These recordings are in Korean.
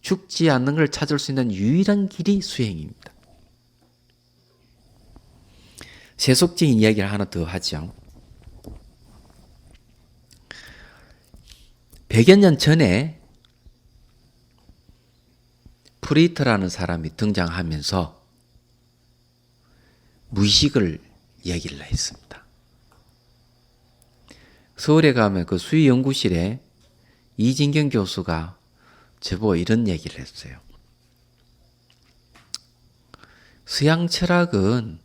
죽지 않는 걸 찾을 수 있는 유일한 길이 수행입니다. 세속적인 이야기를 하나 더 하죠. 100여 년 전에 프리트라는 사람이 등장하면서 무의식을 얘기를 했습니다. 서울에 가면 그 수의연구실에 이진경 교수가 저보고 이런 얘기를 했어요. 서양 철학은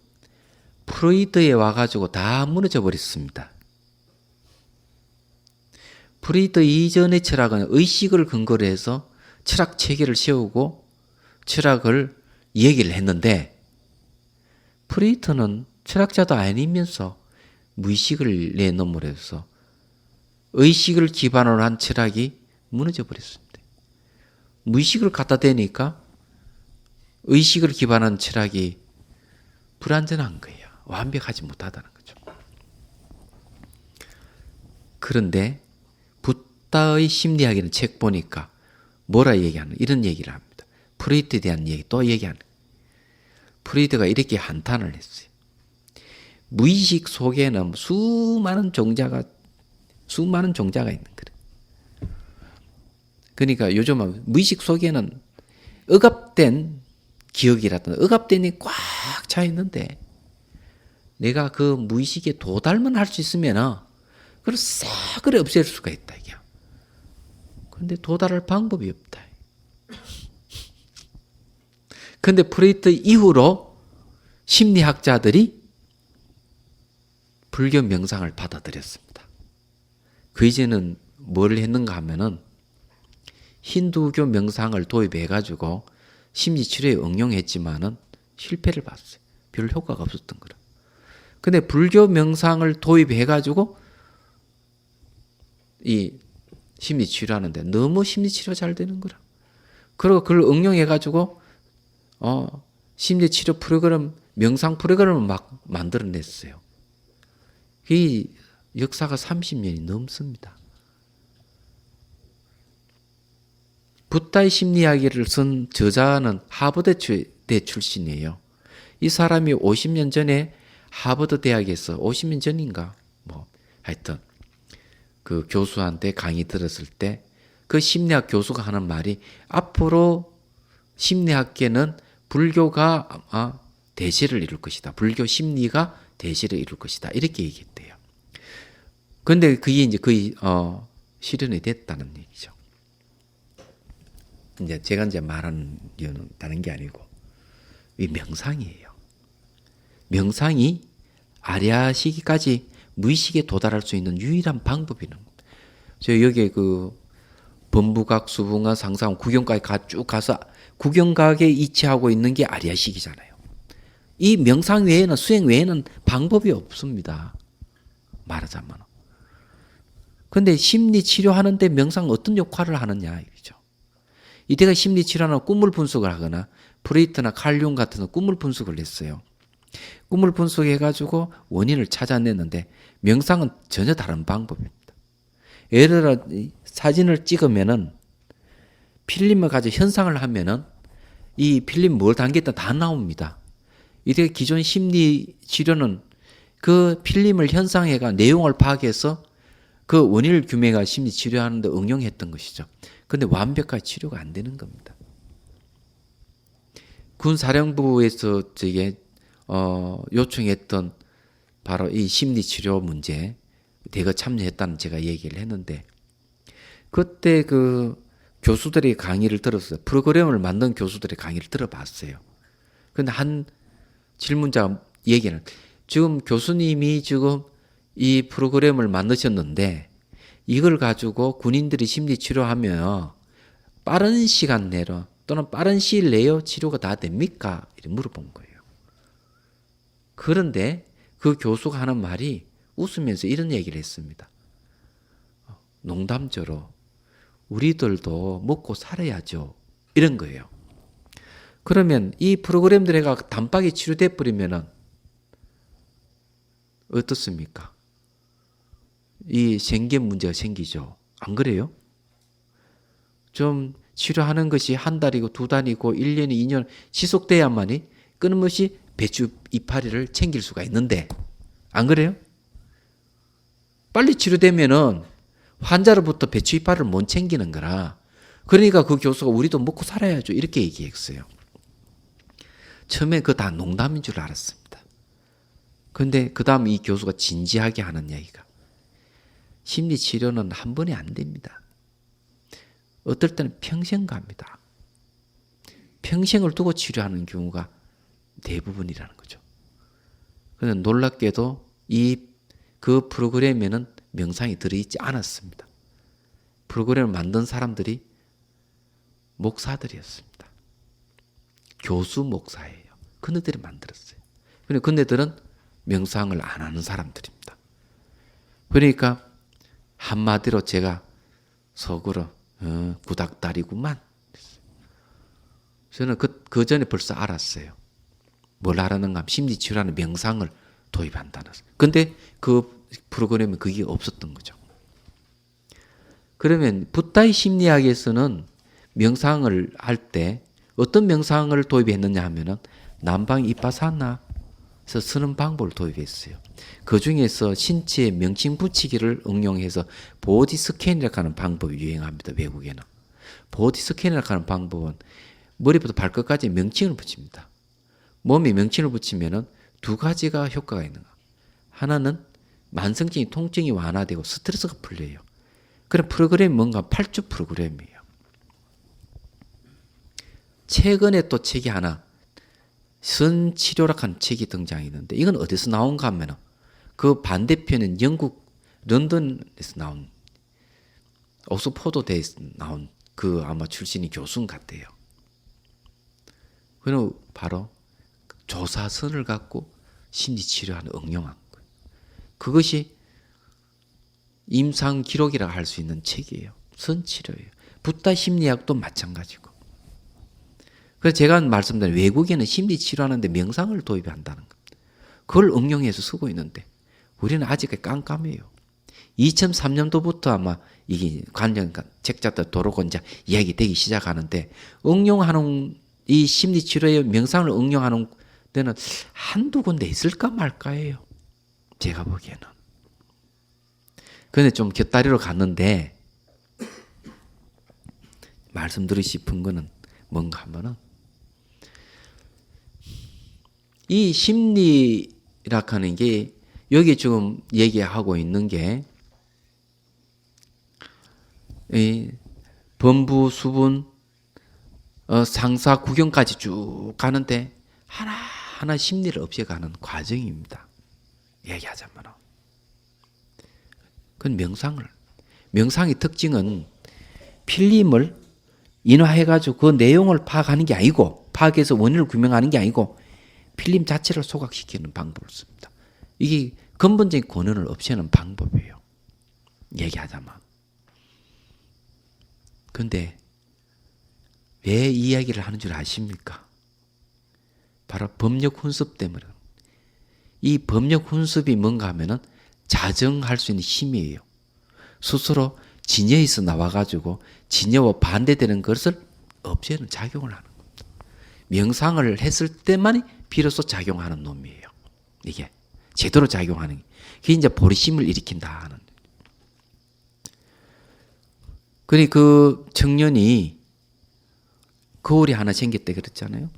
프로이드에 와가지고 다 무너져 버렸습니다. 프로이드 이전의 철학은 의식을 근거로 해서 철학 체계를 세우고 철학을 얘기를 했는데 프로이트는 철학자도 아니면서 무의식을 내놓으면서 의식을 기반으로 한 철학이 무너져 버렸습니다. 무의식을 갖다 대니까 의식을 기반한 철학이 불완전한 거예요. 완벽하지 못하다는 거죠. 그런데 붓다의 심리학이라는 책 보니까 뭐라 얘기하는 이런 얘기를 합니다. 프로이트에 대한 얘기 또 얘기하는 거예요. 프로이트가 이렇게 한탄을 했어요. 무의식 속에는 수많은 종자가 있는 거예요. 그러니까 요즘은 무의식 속에는 억압된 기억이라든가 억압된이 꽉 차 있는데 내가 그 무의식에 도달만 할 수 있으면 그걸 싹을 없앨 수가 있다 이게. 그런데 도달할 방법이 없다. 그런데 프로이트 이후로 심리학자들이 불교 명상을 받아들였습니다. 그 이전은 뭘 했는가 하면은 힌두교 명상을 도입해가지고 심리치료에 응용했지만은 실패를 봤어요. 별 효과가 없었던 거라. 근데 불교 명상을 도입해가지고 이 심리치료하는데 너무 심리치료 잘 되는 거라. 그리고 그걸 응용해가지고 심리치료 프로그램, 명상 프로그램을 막 만들어냈어요. 이 역사가 30년이 넘습니다. 붓다의 심리학을 쓴 저자는 하버드대 출신이에요. 이 사람이 50년 전에 하버드 대학에서 50년 전인가 하여튼 그 교수한테 강의 들었을 때 그 심리학 교수가 하는 말이 앞으로 심리학계는 불교가 대세를 이룰 것이다. 불교 심리가 대세를 이룰 것이다. 이렇게 얘기했대요. 그런데 그게 이제 거의 실현이 됐다는 얘기죠. 이제 제가 이제 말하는 이유는 다른 게 아니고 이 명상이에요. 명상이 아리아 시기까지 무의식에 도달할 수 있는 유일한 방법이는 겁니다. 저 여기에 그 범부각, 수붕화, 상상, 구경각에 쭉 가서 구경각에 이치하고 있는 게 아리아 시기잖아요. 이 명상 외에는 수행 외에는 방법이 없습니다. 말하자면. 그런데 심리 치료하는데 명상 어떤 역할을 하느냐 이거죠. 이때가 심리 치료는 꿈을 분석을 하거나 프로이트나 칼융 같은 꿈을 분석을 했어요. 꿈을 분석해가지고 원인을 찾아냈는데 명상은 전혀 다른 방법입니다. 예를 들어 사진을 찍으면은 필름을 가지고 현상을 하면은 이 필름 뭘 담겼다 다 나옵니다. 이때 기존 심리 치료는 그 필름을 현상해가 내용을 파악해서 그 원인을 규명해 심리 치료하는데 응용했던 것이죠. 그런데 완벽하게 치료가 안 되는 겁니다. 군사령부에서 요청했던 바로 이 심리치료 문제 대거 참여했다는 제가 얘기를 했는데 그때 그 교수들의 강의를 들었어요. 프로그램을 만든 교수들의 강의를 들어봤어요. 그런데 한 질문자 얘기는 지금 교수님이 지금 이 프로그램을 만드셨는데 이걸 가지고 군인들이 심리치료하면 빠른 시간 내로 또는 빠른 시일 내에 치료가 다 됩니까? 이렇게 물어본 거예요. 그런데 그 교수가 하는 말이 웃으면서 이런 얘기를 했습니다. 농담처럼 우리들도 먹고 살아야죠. 이런 거예요. 그러면 이 프로그램들에가 단박에 치료돼 버리면은 어떻습니까? 이 생계 문제가 생기죠. 안 그래요? 좀 치료하는 것이 한 달이고 두 달이고 1년이 2년 지속돼야만이 끊임없이 배추 이파리를 챙길 수가 있는데 안 그래요? 빨리 치료되면은 환자로부터 배추 이파리를 못 챙기는 거라. 그러니까 그 교수가 우리도 먹고 살아야죠. 이렇게 얘기했어요. 처음에 그거 다 농담인 줄 알았습니다. 그런데 그 다음 이 교수가 진지하게 하는 이야기가 심리치료는 한 번에 안 됩니다. 어떨 때는 평생 갑니다. 평생을 두고 치료하는 경우가 대부분이라는 거죠. 그런데 놀랍게도 그 프로그램에는 명상이 들어있지 않았습니다. 프로그램을 만든 사람들이 목사들이었습니다. 교수 목사예요. 그네들이 만들었어요. 그런데 그네들은 명상을 안 하는 사람들입니다. 그러니까 한마디로 제가 속으로 구닥다리구만. 저는 그 전에 벌써 알았어요. 뭘 알았는가 하면 심리치료라는 명상을 도입한다는. 근데 그 프로그램에 그게 없었던 거죠. 그러면 붓다의 심리학에서는 명상을 할 때 어떤 명상을 도입했느냐 하면은 남방 이파사나에서 쓰는 방법을 도입했어요. 그 중에서 신체의 명칭 붙이기를 응용해서 보디 스캔이라고 하는 방법이 유행합니다. 외국에는. 보디 스캔이라고 하는 방법은 머리부터 발끝까지 명칭을 붙입니다. 몸에 명칭을 붙이면은 두 가지가 효과가 있는 거예요. 하나는 만성적인 통증이 완화되고 스트레스가 풀려요. 그런 프로그램이 뭔가 8주 프로그램이에요. 최근에 또 책이 하나 선치료라고 하는 책이 등장했는데 이건 어디서 나온가 하면 그 반대편은 영국 런던에서 나온 옥스포드대에서 나온 그 아마 출신이 교수인 같아요. 그리고 바로 조사선을 갖고 심리치료하는 응용한 거예요. 그것이 임상 기록이라 할 수 있는 책이에요. 선치료예요. 붓다 심리학도 마찬가지고. 그래서 제가 말씀드린 외국에는 심리치료하는데 명상을 도입한다는 겁니다. 그걸 응용해서 쓰고 있는데 우리는 아직 깜깜해요. 2003년도부터 아마 이게 관련 책자들 도로고 이제 이야기되기 시작하는데 응용하는 이 심리치료의 명상을 응용하는 데는 한두 군데 있을까 말까예요. 제가 보기에는. 그런데 좀 곁다리로 갔는데 말씀드리고 싶은 거는 뭔가 하면은 이 심리라고 하는 게 여기 지금 얘기하고 있는 게 이 범부, 수분, 상사, 구경까지 쭉 가는데 하나하나 심리를 없애가는 과정입니다. 얘기하자면. 그건 명상의 특징은 필름을 인화해가지고 그 내용을 파악하는 게 아니고 파악해서 원인을 규명하는 게 아니고 필름 자체를 소각시키는 방법을 씁니다. 이게 근본적인 권한을 없애는 방법이에요. 얘기하자면. 그런데 왜 이 이야기를 하는 줄 아십니까? 바로 법력 훈습 때문에. 이 법력 훈습이 뭔가 하면은 자정할 수 있는 힘이에요. 스스로 진여에서 나와가지고 진여와 반대되는 것을 없애는 작용을 하는 겁니다. 명상을 했을 때만 비로소 작용하는 놈이에요. 이게 제대로 작용하는 게. 그게 이제 보리심을 일으킨다 하는. 그러니 그 청년이 거울이 하나 생겼대 그랬잖아요.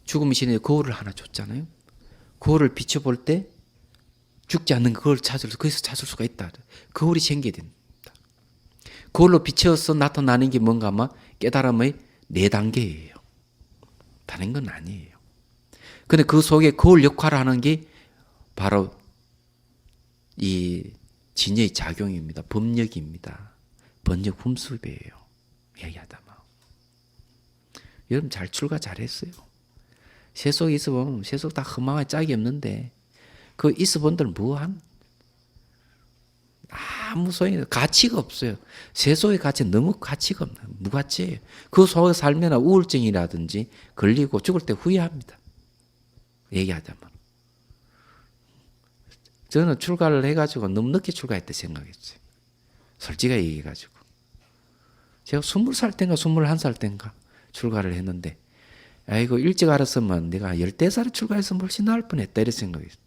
죽음의 신에 거울을 하나 줬잖아요. 거울을 비춰볼 때 죽지 않는 거울을 거기서 찾을 수가 있다. 거울이 생겨야 된다. 거울로 비춰서 나타나는 게 뭔가 아마 깨달음의 4단계예요. 다른 건 아니에요. 근데 그 속에 거울 역할을 하는 게 바로 이 진여의 작용입니다. 법력입니다. 법력 훔습이에요. 얘기하다만. 여러분 잘 출가 잘했어요. 세속에 있어보면 세속 다 허망하게 짝이 없는데 그 있어본들 뭐한? 아무 소용이 가치가 없어요. 세속의 가치는 너무 가치가 없는 무가치예요. 그 속에 살면 우울증이라든지 걸리고 죽을 때 후회합니다. 얘기하자면. 저는 출가를 해가지고 너무 늦게 출가했다 생각했어요. 솔직하게 얘기해가지고. 제가 20살 때인가 21살 때인가 출가를 했는데 아이고 일찍 알았으면 내가 14살에 출가해서 훨씬 나을 뻔했다 이런 생각이 있어요.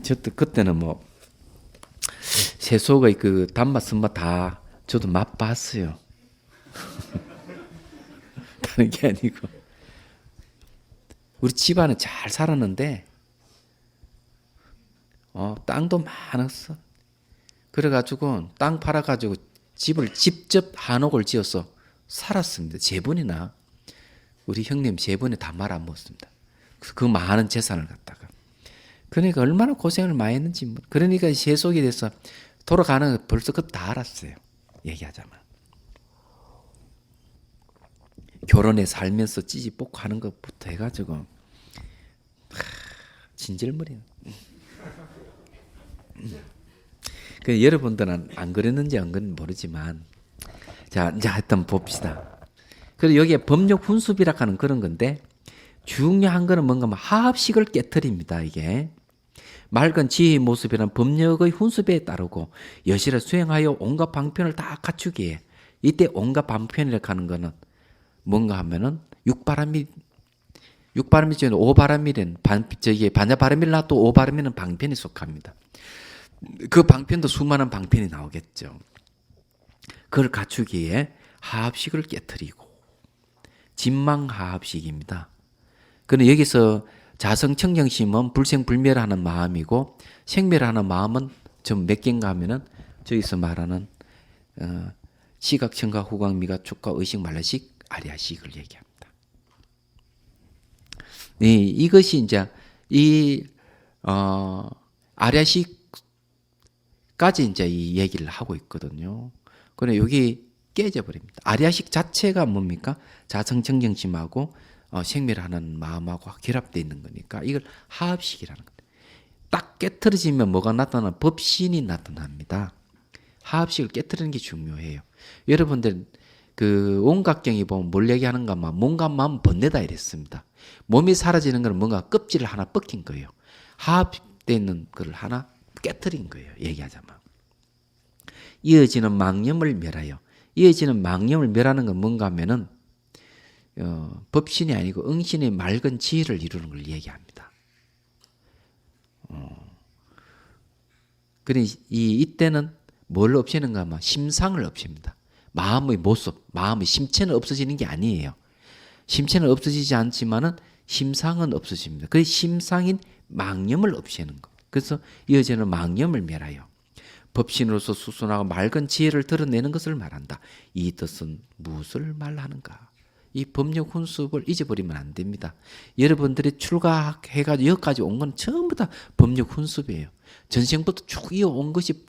저도 그때는 뭐 세속의 그 단맛 쓴맛 다 저도 맛봤어요. 다른 게 아니고 우리 집안은 잘 살았는데 땅도 많았어. 그래가지고 땅 팔아가지고 집을 직접 한옥을 지어서 살았습니다. 제분이나 우리 형님 제분에 다 말아먹었습니다. 그 많은 재산을 갖다가. 그러니까 얼마나 고생을 많이 했는지. 그러니까 세속에 대해서 돌아가는 거 벌써 그거 다 알았어요. 얘기하자면. 결혼해 살면서 찌찌뽕 하는 것부터 해가지고 진절머리. 그 여러분들은 안 그랬는지 안 그랬는지 모르지만 자 이제 하여튼 봅시다. 그리고 여기에 법력 훈습이라 하는 그런 건데 중요한 거는 뭔가 하합식을 깨트립니다. 이게 맑은 지혜의 모습이란 법력의 훈습에 따르고 여실히 수행하여 온갖 방편을 다 갖추기에 이때 온갖 방편이라고 하는 거는 뭔가 하면은 육바람이 중에 오바람이는 반야바람이나 또 오바람이는 방편에 속합니다. 그 방편도 수많은 방편이 나오겠죠. 그걸 갖추기에 하합식을 깨트리고 진망하합식입니다. 그런데 여기서 자성청정심은 불생불멸하는 마음이고 생멸하는 마음은 좀 몇 개인가 하면은 저기서 말하는 시각, 청각, 후각, 미각, 촉각, 의식, 말라식, 아리아식을 얘기합니다. 이것이 이제 이 아리아식까지 이제 이 얘기를 하고 있거든요. 그런데 여기 깨져 버립니다. 아리아식 자체가 뭡니까? 자성청정심하고 생멸하는 마음하고 결합되어 있는 거니까 이걸 하합식이라는 거예요. 딱 깨트려지면 뭐가 나타나? 법신이 나타납니다. 하합식을 깨트리는 게 중요해요. 여러분들 그 온각경이 보면 뭘 얘기하는가? 몸과 마음 번뇌다 이랬습니다. 몸이 사라지는 건 뭔가 껍질을 하나 벗긴 거예요. 하합되어 있는 걸 하나 깨트린 거예요. 얘기하자면. 이어지는 망념을 멸하여. 이어지는 망념을 멸하는 건 뭔가 하면은 법신이 아니고 응신의 맑은 지혜를 이루는 걸 얘기합니다. 그래 이때는 뭘 없애는가 하면 심상을 없앱니다. 마음의 모습, 마음의 심체는 없어지는 게 아니에요. 심체는 없어지지 않지만은 심상은 없어집니다. 그 심상인 망념을 없애는 것. 그래서 이어지는 망념을 멸하여 법신으로서 수순하고 맑은 지혜를 드러내는 것을 말한다. 이 뜻은 무엇을 말하는가? 이 법력 훈습을 잊어버리면 안 됩니다. 여러분들이 출가해가지고 여기까지 온 건 전부 다 법력 훈습이에요. 전생부터 쭉 이어온 것이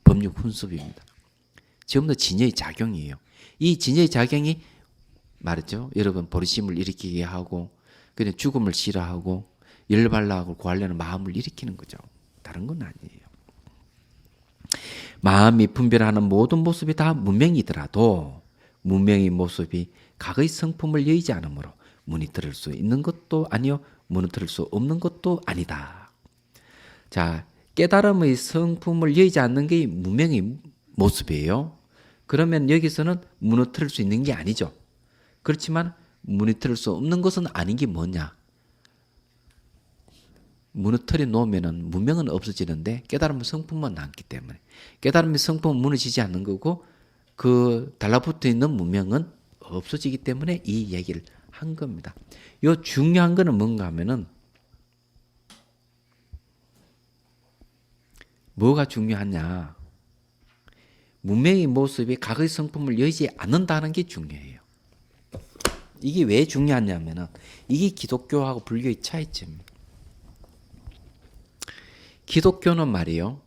법력 훈습입니다. 전부 다 진여의 작용이에요. 이 진여의 작용이 말했죠. 여러분 버리심을 일으키게 하고 그냥 죽음을 싫어하고 열발나고 구하려는 마음을 일으키는 거죠. 다른 건 아니에요. 마음이 분별하는 모든 모습이 다 문명이더라도 문명의 모습이 각의 성품을 여의지 않으므로 무너뜨릴 수 있는 것도 아니요 무너뜨릴 수 없는 것도 아니다. 자, 깨달음의 성품을 여의지 않는 게 문명의 모습이에요. 그러면 여기서는 무너뜨릴 수 있는 게 아니죠. 그렇지만 무너뜨릴 수 없는 것은 아닌 게 뭐냐? 무너뜨려 놓으면 문명은 없어지는데 깨달음의 성품만 남기 때문에 깨달음의 성품은 무너지지 않는 거고 그 달라붙어 있는 문명은 없어지기 때문에 이 얘기를 한 겁니다. 요 중요한 거는 뭔가 하면은 뭐가 중요하냐? 문명의 모습이 각의 성품을 여의지 않는다는 게 중요해요. 이게 왜 중요하냐면은 이게 기독교하고 불교의 차이점입니다. 기독교는 말이에요.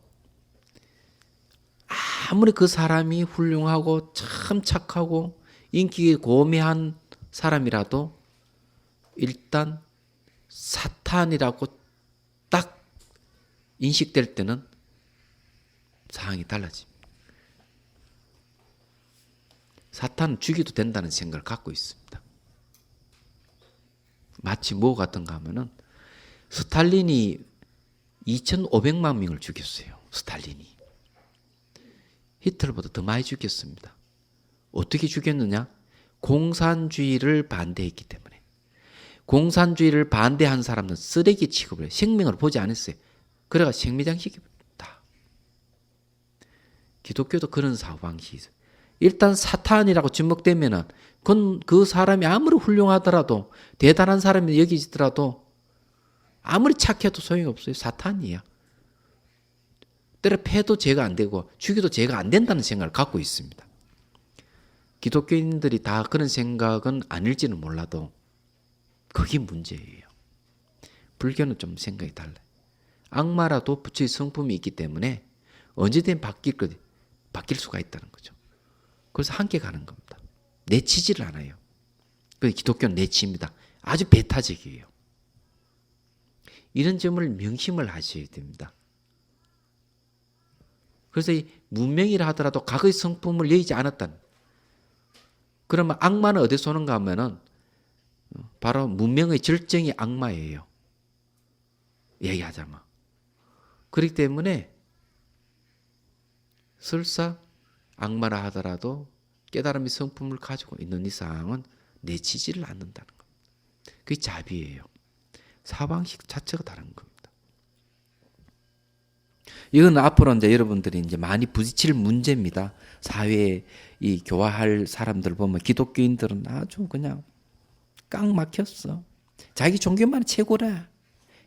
아무리 그 사람이 훌륭하고 참 착하고 인기 고매한 사람이라도 일단 사탄이라고 딱 인식될 때는 상황이 달라집니다. 사탄은 죽여도 된다는 생각을 갖고 있습니다. 마치 뭐 같은가 하면은 스탈린이 2,500만 명을 죽였어요. 스탈린이. 히틀러보다 더 많이 죽였습니다. 어떻게 죽였느냐? 공산주의를 반대했기 때문에. 공산주의를 반대한 사람은 쓰레기 취급을 해요. 생명을 보지 않았어요. 그래가 생매장시킵니다. 기독교도 그런 사고방식이 있어요. 일단 사탄이라고 지목되면은 그 사람이 아무리 훌륭하더라도 대단한 사람이 여기지더라도 아무리 착해도 소용이 없어요. 사탄이야. 때려 패도 죄가 안 되고 죽여도 죄가 안 된다는 생각을 갖고 있습니다. 기독교인들이 다 그런 생각은 아닐지는 몰라도 그게 문제예요. 불교는 좀 생각이 달라요. 악마라도 부처의 성품이 있기 때문에 언제든 바뀔 수가 있다는 거죠. 그래서 함께 가는 겁니다. 내치지를 않아요. 기독교는 내치입니다. 아주 배타적이에요. 이런 점을 명심을 하셔야 됩니다. 그래서 이 문명이라 하더라도 과거의 성품을 여의지 않았다는. 그러면 악마는 어디서 오는가 하면은 바로 문명의 절정이 악마예요. 얘기하자면. 그렇기 때문에 설사 악마라 하더라도 깨달음의 성품을 가지고 있는 이상은 내치지를 않는다는 겁니다. 그게 자비예요. 사방식 자체가 다른 겁니다. 이건 앞으로 이제 여러분들이 이제 많이 부딪힐 문제입니다. 사회에 이 교화할 사람들 보면 기독교인들은 아주 그냥 깡 막혔어. 자기 종교만 최고라.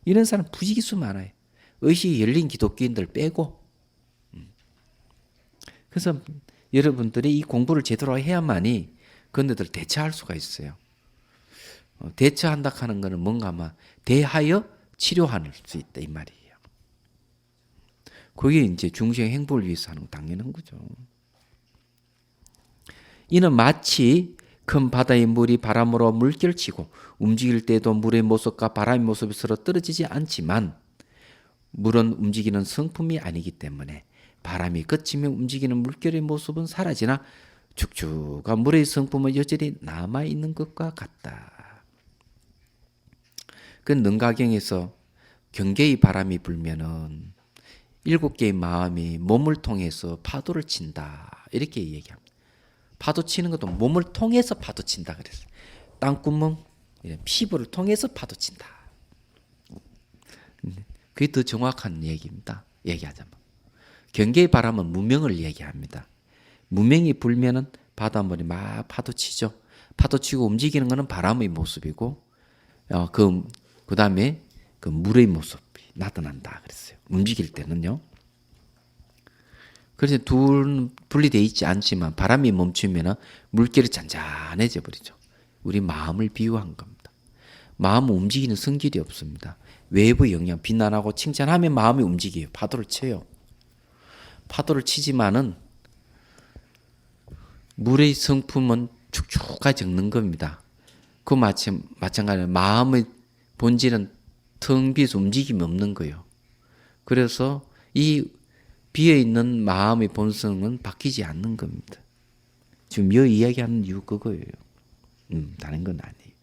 이런 사람 부지기수 많아요. 의식이 열린 기독교인들 빼고. 그래서 여러분들이 이 공부를 제대로 해야만이 그네들 대처할 수가 있어요. 대처한다 하는 것은 뭔가 아마 대하여 치료할 수 있다 이 말이에요. 그게 이제 중생 행복을 위해서 하는 거 당연한 거죠. 이는 마치 큰 바다의 물이 바람으로 물결치고 움직일 때도 물의 모습과 바람의 모습이 서로 떨어지지 않지만 물은 움직이는 성품이 아니기 때문에 바람이 그치며 움직이는 물결의 모습은 사라지나 축축한 물의 성품은 여전히 남아있는 것과 같다. 그 능가경에서 경계의 바람이 불면은 7개의 마음이 몸을 통해서 파도를 친다. 이렇게 얘기합니다. 파도 치는 것도 몸을 통해서 파도 친다 그랬어요. 땅구멍, 피부를 통해서 파도 친다. 그게 더 정확한 얘기입니다. 얘기하자면. 경계의 바람은 무명을 얘기합니다. 무명이 불면은 바닷물이 막 파도 치죠. 파도 치고 움직이는 것은 바람의 모습이고, 그 다음에 그 물의 모습이 나타난다 그랬어요. 움직일 때는요. 그래서 둘은 분리되어 있지 않지만 바람이 멈추면 물결이 잔잔해져 버리죠. 우리 마음을 비유한 겁니다. 마음은 움직이는 성질이 없습니다. 외부 영향, 비난하고 칭찬하면 마음이 움직여요. 파도를 쳐요. 파도를 치지만은 물의 성품은 축축하게 적는 겁니다. 그 마찬가지로 마음의 본질은 텅 비어서 움직임이 없는 거예요. 그래서 이 비어있는 마음의 본성은 바뀌지 않는 겁니다. 지금 이 이야기하는 이유 그거예요. 다른 건 아니에요.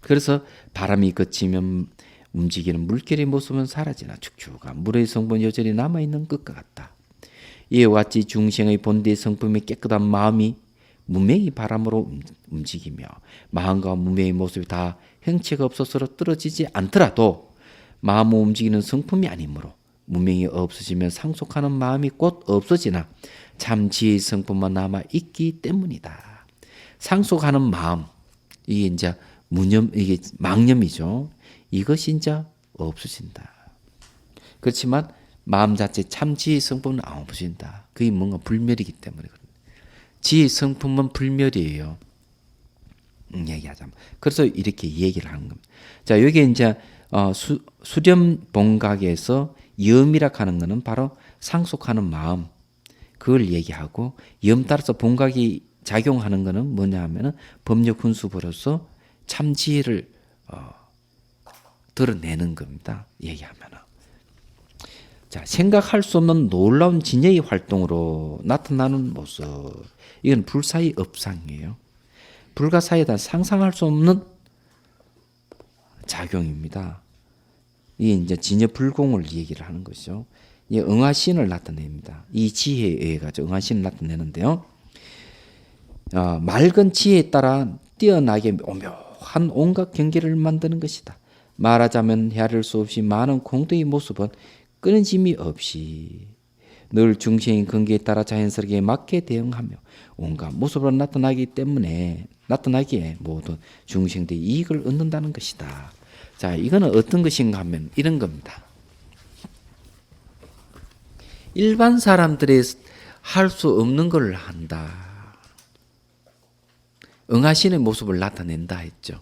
그래서 바람이 그치면 움직이는 물결의 모습은 사라지나 축축한 물의 성분이 여전히 남아있는 것과 같다. 이와 같이 중생의 본대의 성품이 깨끗한 마음이 무명의 바람으로 움직이며 마음과 무명의 모습이 다 형체가 없어 서로 떨어지지 않더라도 마음을 움직이는 성품이 아니므로 무명이 없어지면 상속하는 마음이 곧 없어지나 참 지혜의 성품만 남아 있기 때문이다. 상속하는 마음, 이게 이제 이게 망념이죠. 이것이 이제 없어진다. 그렇지만 마음 자체 참 지혜의 성품은 안 없어진다. 그게 뭔가 불멸이기 때문에 그렇습니다. 지혜의 성품은 불멸이에요. 얘기하자면. 그래서 이렇게 얘기를 하는 겁니다. 자, 여기 이제 수렴봉각에서 염이라 하는 것은 바로 상속하는 마음, 그걸 얘기하고, 염 따라서 봉각이 작용하는 것은 뭐냐 하면은 법력 훈수부로서 참 지혜를 드러내는 겁니다. 얘기하면은. 자, 생각할 수 없는 놀라운 진여의 활동으로 나타나는 모습. 이건 불사의 업상이에요. 불가사의에 대한 상상할 수 없는 작용입니다. 이게 이제 진여 불공을 얘기를 하는 것이죠. 이 응화신을 나타냅니다. 이 지혜에 의해 가지고 응화신을 나타내는데요. 맑은 지혜에 따라 뛰어나게 오묘한 온갖 경계를 만드는 것이다. 말하자면 헤아릴 수 없이 많은 공덕의 모습은 끊어짐이 없이 늘 중생의 근기에 따라 자연스럽게 맞게 대응하며 온갖 모습으로 나타나기에 모든 중생들이 이익을 얻는다는 것이다. 자, 이거는 어떤 것인가 하면 이런 겁니다. 일반 사람들이 할 수 없는 걸 한다. 응하신의 모습을 나타낸다 했죠.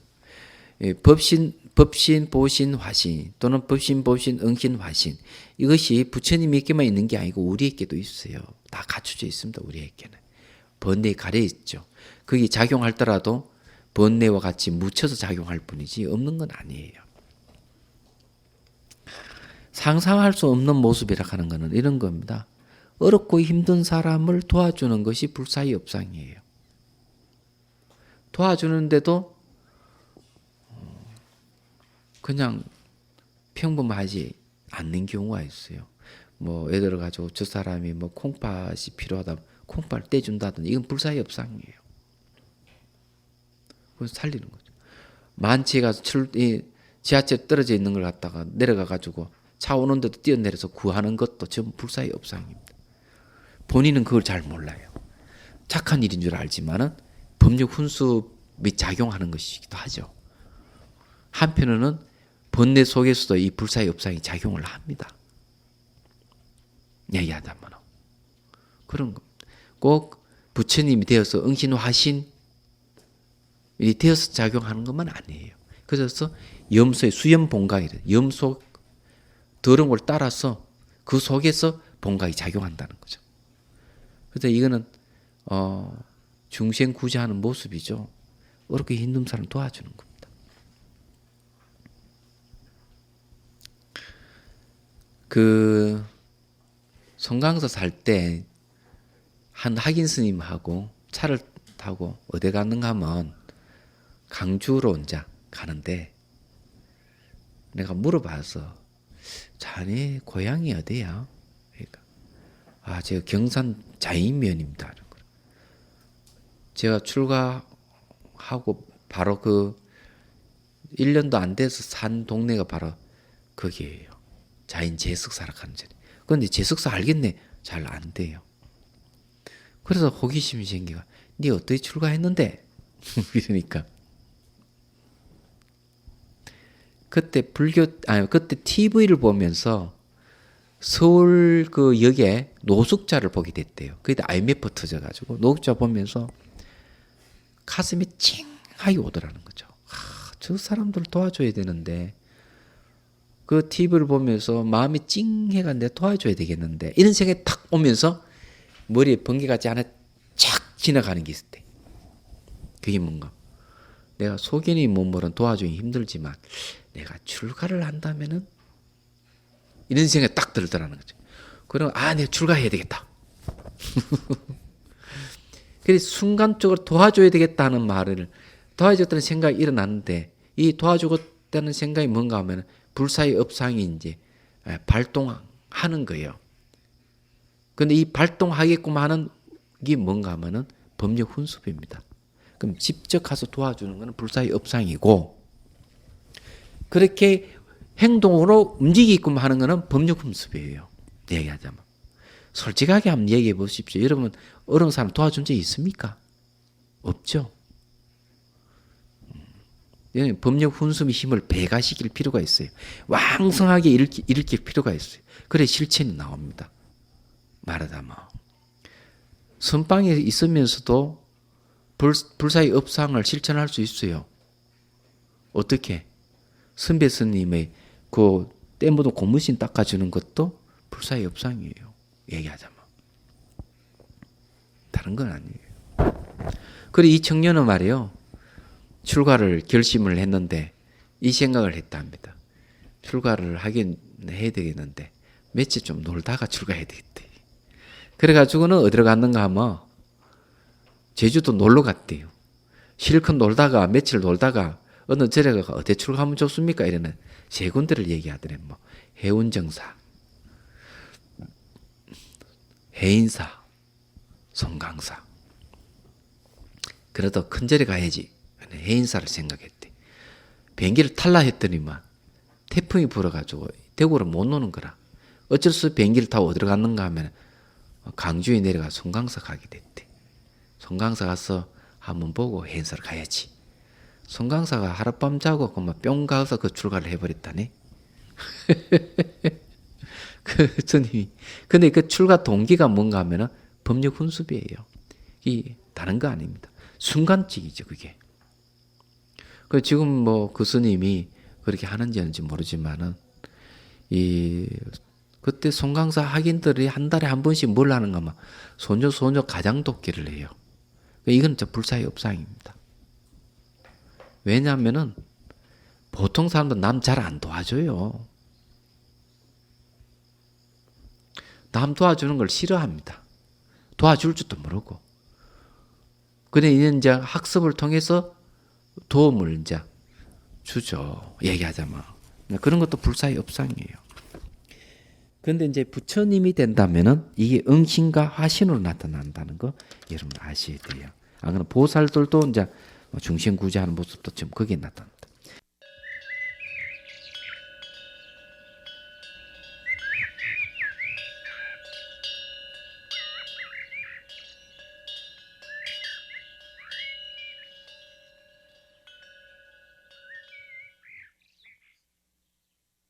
법신, 보신, 화신 또는 법신, 보신, 응신, 화신 이것이 부처님에게만 있는 게 아니고 우리에게도 있어요. 다 갖춰져 있습니다. 우리에게는. 번뇌에 가려 있죠. 그게 작용할더라도 번뇌와 같이 묻혀서 작용할 뿐이지 없는 건 아니에요. 상상할 수 없는 모습이라 하는 것은 이런 겁니다. 어렵고 힘든 사람을 도와주는 것이 불사의 업상이에요. 도와주는데도 그냥 평범하지 않는 경우가 있어요. 뭐 예를 들어 가지고 저 사람이 뭐 콩팥이 필요하다, 콩팥을 떼준다든지 이건 불사의 업상이에요. 그래서 살리는 거죠. 만취가 지하철 떨어져 있는 걸 갖다가 내려가 가지고 차 오는데도 뛰어내려서 구하는 것도 전부 불사의 업상입니다. 본인은 그걸 잘 몰라요. 착한 일인 줄 알지만은 법력 훈습이 작용하는 것이기도 하죠. 한편으로는 번뇌 속에서도 이 불사의 업상이 작용을 합니다. 얘기하자면 그런 겁니다. 꼭 부처님이 되어서 응신화신이 되어서 작용하는 것만 아니에요. 그래서 염소의 수염봉각이래요. 염소 더러운 걸 따라서 그 속에서 봉각이 작용한다는 거죠. 그래서 이거는 중생 구제하는 모습이죠. 어렵게 힘든 사람 도와주는 겁니다. 그 송강서 살 때 한 학인 스님하고 차를 타고 어디 가는가 하면 강주로 이제 가는데 내가 물어봐서 자네 고향이 어디야? 그러니까 제가 경산 자인면입니다. 제가 출가하고 바로 그 1년도 안 돼서 산 동네가 바로 거기에요. 자인 제석사라 하는 자리. 그런데 제석사 알겠네. 잘 안 돼요. 그래서 호기심이 생기가 네 어떻게 출가했는데? 이러니까 그때 그때 TV를 보면서 서울 그 역에 노숙자를 보게 됐대요. 그때 IMF 터져가지고 노숙자 보면서 가슴이 찡하게 오더라는 거죠. 저 사람들 도와줘야 되는데 그 TV를 보면서 마음이 찡해가 내가 도와줘야 되겠는데 이런 생각이 탁 오면서 머리에 번개같이 하나 착 지나가는 게 있을 때 그게 뭔가 내가 소견이 몸으로는 도와주기 힘들지만 내가 출가를 한다면은 이런 생각이 딱 들더라는 거죠. 그럼 내가 출가해야 되겠다. 그래서 순간적으로 도와줘야 되겠다는 말을 도와주겠다는 생각이 일어났는데 이 도와주겠다는 생각이 뭔가 하면 불사의 업상이 이제 발동하는 거예요. 근데 이 발동하게끔 하는 게 뭔가 하면은 법력 훈습입니다. 그럼 직접 가서 도와주는 것은 불사의 업상이고 그렇게 행동으로 움직이게끔 하는 것은 법력 훈습이에요. 얘기하자면. 솔직하게 한번 얘기해 보십시오. 여러분 어려운 사람 도와준 적 있습니까? 없죠. 법력 훈습의 힘을 배가시킬 필요가 있어요. 왕성하게 일으킬 필요가 있어요. 그래 실천이 나옵니다. 말하자면 선방에 있으면서도 불사의 업상을 실천할 수 있어요. 어떻게? 선배 스님의 그 때 묻은 고무신 닦아주는 것도 불사의 업상이에요. 얘기하자면. 다른 건 아니에요. 그리고 이 청년은 말이에요. 출가를 결심을 했는데 이 생각을 했답니다. 출가를 하긴 해야 되겠는데 며칠 좀 놀다가 출가해야 되겠대. 그래가지고는 어디로 갔는가 하면 제주도 놀러 갔대요. 실컷 놀다가 며칠 놀다가 어느 절에 가서 어디 출가하면 좋습니까? 이러는 세 군데를 얘기하더래. 뭐 해운정사, 해인사, 송강사. 그래도 큰 절에 가야지. 해인사를 생각했대. 비행기를 탈라 했더니만 태풍이 불어가지고 대구를 못 노는 거라. 어쩔 수 없이 비행기를 타고 어디로 갔는가 하면 강주에 내려가 송강사 가게 됐대. 송강사 가서 한번 보고 해인사를 가야지. 송강사가 하룻밤 자고 그만 뿅 가서 그 출가를 해버렸다네. 그 스님이. 근데 그 출가 동기가 뭔가 하면은 법력 훈습이에요. 이 다른 거 아닙니다. 순간적이죠, 그게. 그 지금 뭐 그 스님이 그렇게 하는지 아닌지 모르지만은 그때 송강사 학인들이 한 달에 한 번씩 뭘 하는가 하면 소녀 가장 돕기를 해요. 이건 진짜 불사의 업상입니다. 왜냐하면은 보통 사람들 남 잘 안 도와줘요. 남 도와주는 걸 싫어합니다. 도와줄 줄도 모르고. 근데 이제 학습을 통해서 도움을 이제 주죠. 얘기하자면. 그런 것도 불사의 업상이에요. 근데 이제 부처님이 된다면은 이게 응신과 화신으로 나타난다는 거 여러분 아셔야 돼요. 안 그러면 보살들도 이제 중생구제하는 모습도 지금 거기에 나타난다.